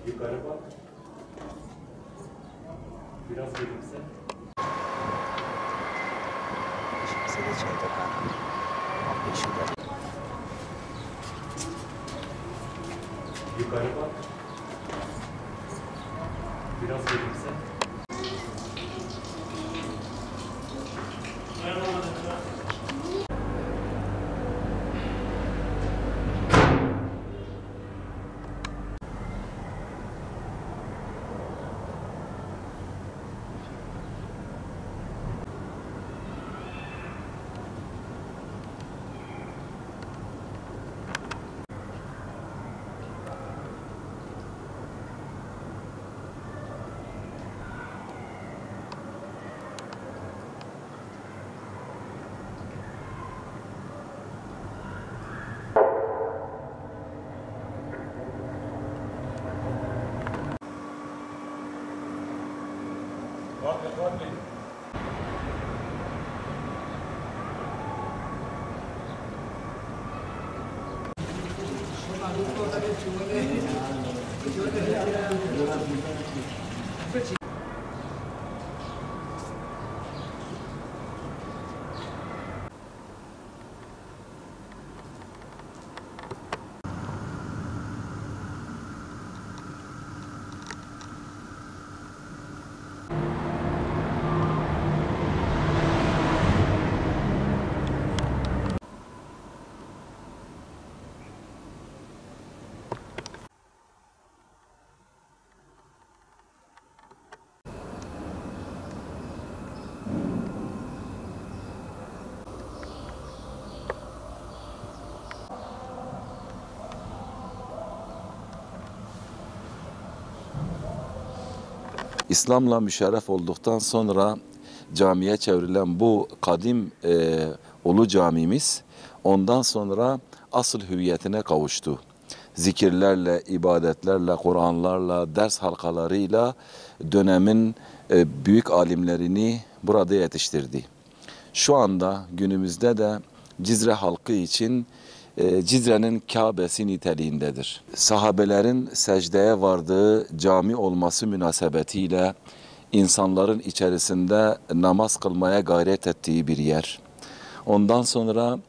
Yukarı bak. Biraz gülümse. Yukarı bak. Biraz gülümse. İslam'la müşerref olduktan sonra camiye çevrilen bu kadim Ulu Camimiz ondan sonra asıl hüviyetine kavuştu. Zikirlerle, ibadetlerle, Kur'anlarla, ders halkalarıyla dönemin büyük alimlerini burada yetiştirdi. Şu anda günümüzde de Cizre halkı için Cizre'nin Kabe'si niteliğindedir. Sahabelerin secdeye vardığı cami olması münasebetiyle insanların içerisinde namaz kılmaya gayret ettiği bir yer. Ondan sonra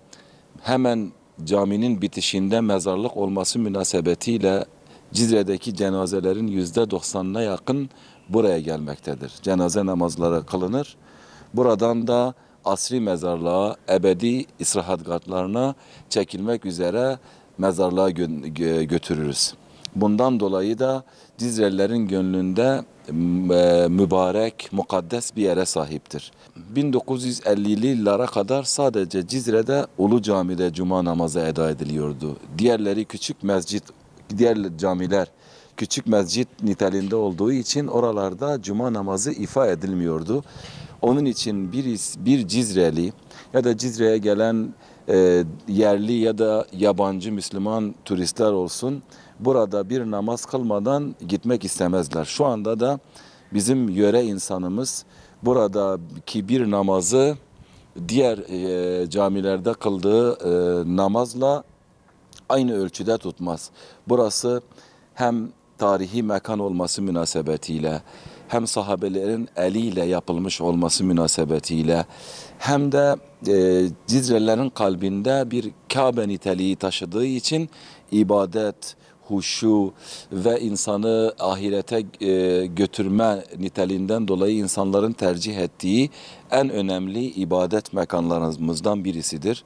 hemen caminin bitişinde mezarlık olması münasebetiyle Cizre'deki cenazelerin %90'ına yakın buraya gelmektedir. Cenaze namazları kılınır. Buradan da asri mezarlığa, ebedi istirahatgahlarına çekilmek üzere mezarlığa götürürüz. Bundan dolayı da Cizrelilerin gönlünde mübarek, mukaddes bir yere sahiptir. 1950'li yıllara kadar sadece Cizre'de Ulu Cami'de cuma namazı eda ediliyordu. Diğerleri küçük mescit, diğer camiler küçük mescit niteliğinde olduğu için oralarda cuma namazı ifa edilmiyordu. Onun için bir Cizreli ya da Cizre'ye gelen yerli ya da yabancı Müslüman turistler olsun burada bir namaz kılmadan gitmek istemezler. Şu anda da bizim yöre insanımız buradaki bir namazı diğer camilerde kıldığı namazla aynı ölçüde tutmaz. Burası hem tarihi mekan olması münasebetiyle hem sahabelerin eliyle yapılmış olması münasebetiyle hem de Cizrelilerin kalbinde bir Kabe niteliği taşıdığı için ibadet, huşu ve insanı ahirete götürme niteliğinden dolayı insanların tercih ettiği en önemli ibadet mekanlarımızdan birisidir.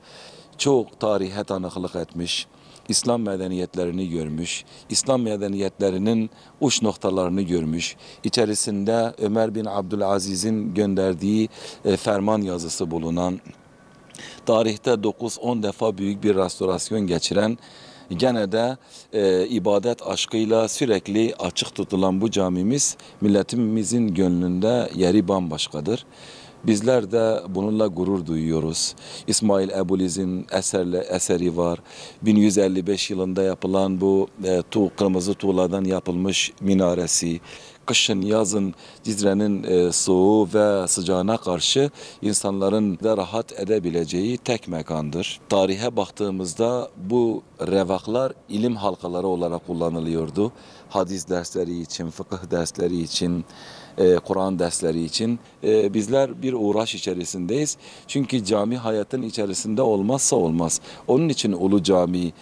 Çok tarihe tanıklık etmiş, İslam medeniyetlerini görmüş, İslam medeniyetlerinin uç noktalarını görmüş. İçerisinde Ömer bin Abdülaziz'in gönderdiği ferman yazısı bulunan, tarihte 9-10 defa büyük bir restorasyon geçiren, gene de ibadet aşkıyla sürekli açık tutulan bu camimiz milletimizin gönlünde yeri bambaşkadır. Bizler de bununla gurur duyuyoruz. İsmail Ebuliz'in eseri var. 1155 yılında yapılan bu kırmızı tuğladan yapılmış minaresi, kışın, yazın Cizre'nin soğuğu ve sıcağına karşı insanların da rahat edebileceği tek mekandır. Tarihe baktığımızda bu revaklar ilim halkaları olarak kullanılıyordu. Hadis dersleri için, fıkıh dersleri için, Kur'an dersleri için bizler bir uğraş içerisindeyiz. Çünkü cami hayatın içerisinde olmazsa olmaz. Onun için Ulu Cami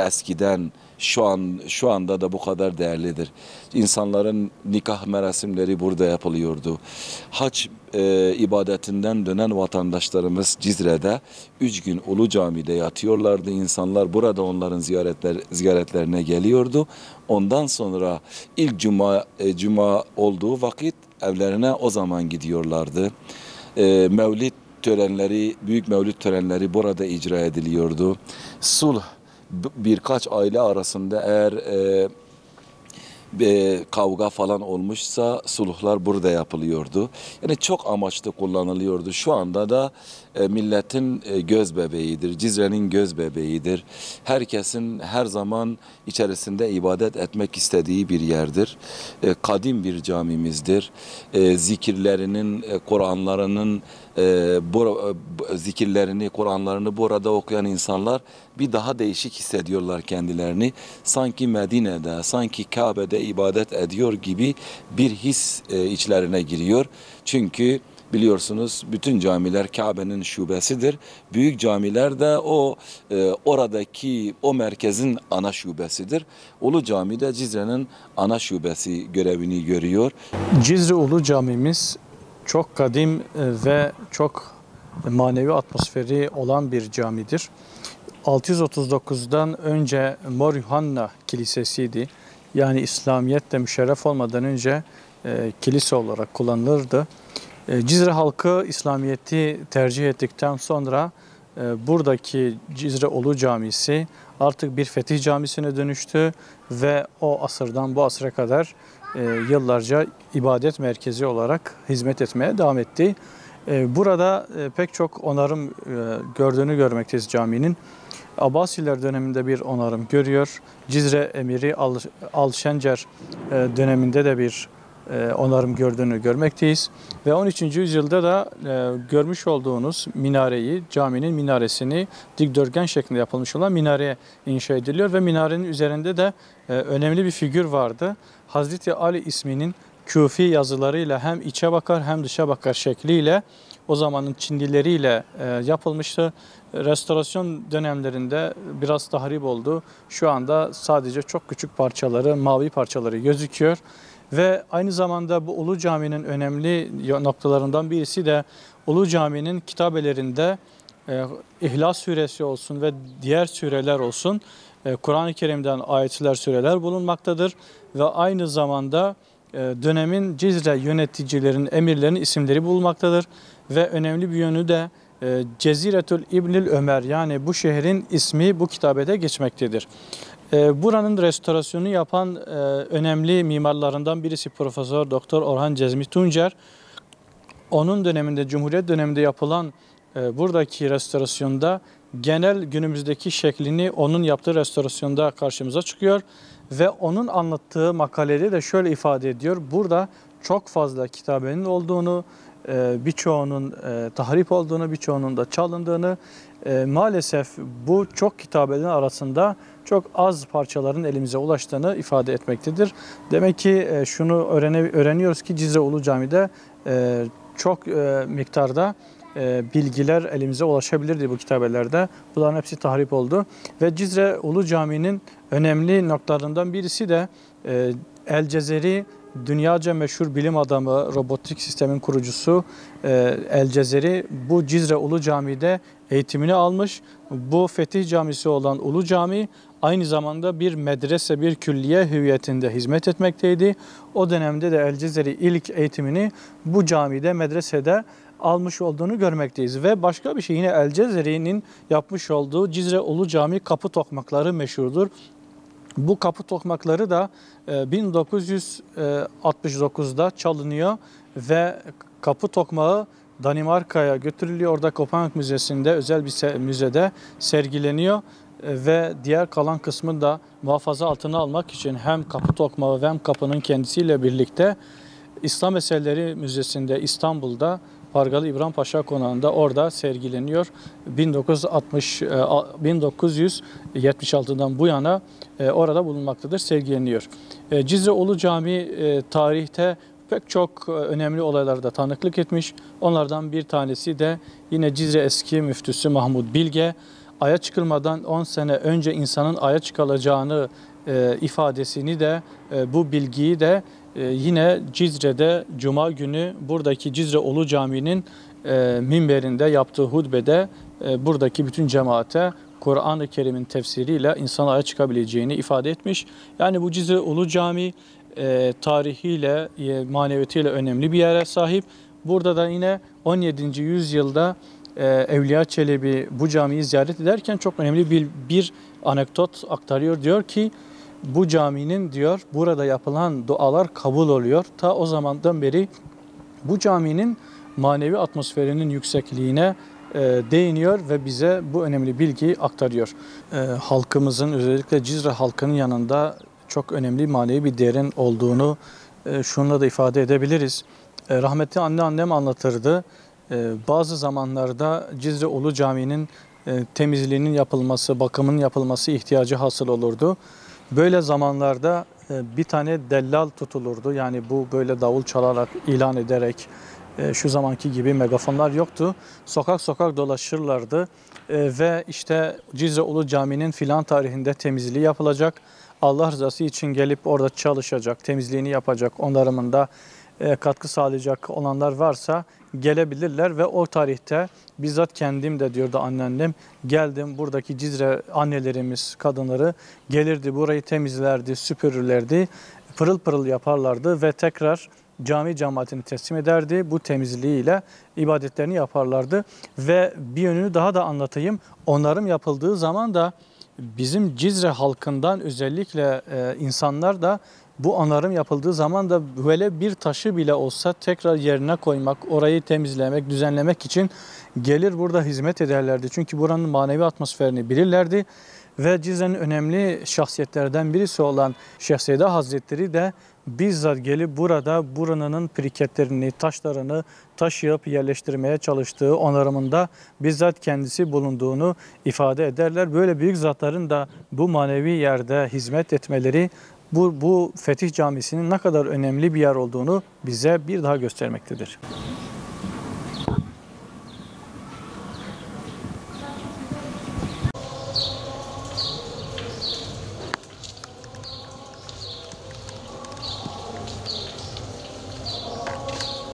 eskiden şu anda da bu kadar değerlidir. İnsanların nikah merasimleri burada yapılıyordu. Hac ibadetinden dönen vatandaşlarımız Cizre'de 3 gün Ulu Cami'de yatıyorlardı. İnsanlar burada onların ziyaretlerine geliyordu. Ondan sonra ilk cuma olduğu vakit evlerine o zaman gidiyorlardı. Mevlid törenleri, büyük mevlid törenleri burada icra ediliyordu. Sulh birkaç aile arasında eğer kavga falan olmuşsa sulhlar burada yapılıyordu. Yani çok amaçlı kullanılıyordu. Şu anda da milletin göz bebeğidir. Cizre'nin göz bebeğidir. Herkesin her zaman içerisinde ibadet etmek istediği bir yerdir. Kadim bir camimizdir. Zikirlerinin, Kur'anlarının zikirlerini, Kur'anlarını burada okuyan insanlar bir daha değişik hissediyorlar kendilerini. Sanki Medine'de, sanki Kabe'de ibadet ediyor gibi bir his içlerine giriyor. Çünkü biliyorsunuz bütün camiler Kabe'nin şubesidir. Büyük camiler de oradaki o merkezin ana şubesidir. Ulu Cami de Cizre'nin ana şubesi görevini görüyor. Cizre Ulu Camimiz çok kadim ve çok manevi atmosferi olan bir camidir. 639'dan önce Mor Yuhanna Kilisesi'ydi. Yani İslamiyet'te müşerref olmadan önce kilise olarak kullanılırdı. Cizre halkı İslamiyet'i tercih ettikten sonra buradaki Cizre Ulu Camisi artık bir fetih camisine dönüştü ve o asırdan bu asıra kadar yıllarca ibadet merkezi olarak hizmet etmeye devam etti. Burada pek çok onarım gördüğünü görmekteyiz caminin. Abbasiler döneminde bir onarım görüyor. Cizre Emiri Alşencer döneminde de bir onarım gördüğünü görmekteyiz. Ve 13. yüzyılda da görmüş olduğunuz minareyi, caminin minaresini dikdörtgen şeklinde yapılmış olan minareye inşa ediliyor. Ve minarenin üzerinde de önemli bir figür vardı. Hazreti Ali isminin Küfi yazılarıyla hem içe bakar hem dışa bakar şekliyle o zamanın Çinlileriyle yapılmıştı. Restorasyon dönemlerinde biraz tahrip oldu. Şu anda sadece çok küçük parçaları, mavi parçaları gözüküyor. Ve aynı zamanda bu Ulu Cami'nin önemli noktalarından birisi de Ulu Cami'nin kitabelerinde İhlas Suresi olsun ve diğer sureler olsun Kur'an-ı Kerim'den ayetler, sureler bulunmaktadır. Ve aynı zamanda dönemin Cizre yöneticilerinin, emirlerinin isimleri bulunmaktadır. Ve önemli bir yönü de Ceziretül İbnül Ömer, yani bu şehrin ismi bu kitabede geçmektedir. Buranın restorasyonu yapan önemli mimarlarından birisi Profesör Doktor Orhan Cezmi Tuncer. Onun döneminde, Cumhuriyet döneminde yapılan buradaki restorasyonda genel günümüzdeki şeklini onun yaptığı restorasyonda karşımıza çıkıyor. Ve onun anlattığı makalede de şöyle ifade ediyor. Burada çok fazla kitabenin olduğunu, birçoğunun tahrip olduğunu, birçoğunun da çalındığını, maalesef bu çok kitabelerin arasında çok az parçaların elimize ulaştığını ifade etmektedir. Demek ki şunu öğreniyoruz ki Cizre Ulu Cami'de çok miktarda bilgiler elimize ulaşabilirdi bu kitabelerde. Bunların hepsi tahrip oldu. Ve Cizre Ulu Cami'nin önemli noktalarından birisi de El Cezeri, dünyaca meşhur bilim adamı, robotik sistemin kurucusu El Cezeri bu Cizre Ulu Cami'de eğitimini almış. Bu fetih camisi olan Ulu Cami aynı zamanda bir medrese, bir külliye hüviyetinde hizmet etmekteydi. O dönemde de El Cezeri ilk eğitimini bu camide, medresede almış olduğunu görmekteyiz. Ve başka bir şey, yine El Cezeri'nin yapmış olduğu Cizre Ulu Cami kapı tokmakları meşhurdur. Bu kapı tokmakları da 1969'da çalınıyor ve kapı tokmağı Danimarka'ya götürülüyor. Orada Kopenhag Müzesi'nde, özel bir müzede sergileniyor ve diğer kalan kısmı da muhafaza altına almak için hem kapı tokmağı ve hem kapının kendisiyle birlikte İslam Eserleri Müzesi'nde İstanbul'da Pargalı İbrahim Paşa Konağı'nda orada sergileniyor. 1976'dan bu yana orada bulunmaktadır, sergileniyor. Cizre Ulu Camii tarihte pek çok önemli olaylarda tanıklık etmiş. Onlardan bir tanesi de yine Cizre eski müftüsü Mahmud Bilge, Ay'a çıkılmadan 10 sene önce insanın Ay'a çıkılacağını ifadesini de bu bilgiyi de yine Cizre'de Cuma günü buradaki Cizre Ulu Camii'nin minberinde yaptığı hutbede buradaki bütün cemaate Kur'an-ı Kerim'in tefsiriyle insan Ay'a çıkabileceğini ifade etmiş. Yani bu Cizre Ulu Camii tarihiyle, maneviyatıyla önemli bir yere sahip. Burada da yine 17. yüzyılda Evliya Çelebi bu camiyi ziyaret ederken çok önemli bir anekdot aktarıyor. Diyor ki bu caminin diyor burada yapılan dualar kabul oluyor. Ta o zamandan beri bu caminin manevi atmosferinin yüksekliğine değiniyor ve bize bu önemli bilgiyi aktarıyor. Halkımızın, özellikle Cizre halkının yanında çok önemli manevi bir değerin olduğunu şununla da ifade edebiliriz. Rahmetli annem anlatırdı. Bazı zamanlarda Cizre Ulu Camii'nin temizliğinin yapılması, bakımının yapılması ihtiyacı hasıl olurdu. Böyle zamanlarda bir tane dellal tutulurdu. Yani bu böyle davul çalarak, ilan ederek, şu zamanki gibi megafonlar yoktu. Sokak sokak dolaşırlardı ve işte Cizre Ulu Camii'nin filan tarihinde temizliği yapılacak. Allah rızası için gelip orada çalışacak, temizliğini yapacak, onarımında katkı sağlayacak olanlar varsa gelebilirler ve o tarihte bizzat kendim de diyordu anneannem, geldim buradaki Cizre annelerimiz, kadınları gelirdi, burayı temizlerdi, süpürürlerdi, pırıl pırıl yaparlardı ve tekrar cami cemaatini teslim ederdi. Bu temizliğiyle ibadetlerini yaparlardı ve bir yönünü daha da anlatayım. Onarım yapıldığı zaman da bizim Cizre halkından özellikle insanlar da bu onarım yapıldığı zaman da böyle bir taşı bile olsa tekrar yerine koymak, orayı temizlemek, düzenlemek için gelir burada hizmet ederlerdi. Çünkü buranın manevi atmosferini bilirlerdi ve Cizre'nin önemli şahsiyetlerden birisi olan Şeyh Seyda Hazretleri de bizzat gelip burada buranın piriketlerini, taşlarını taşıyıp yerleştirmeye çalıştığı onarımında bizzat kendisi bulunduğunu ifade ederler. Böyle büyük zatların da bu manevi yerde hizmet etmeleri bu Fetih Camisi'nin ne kadar önemli bir yer olduğunu bize bir daha göstermektedir.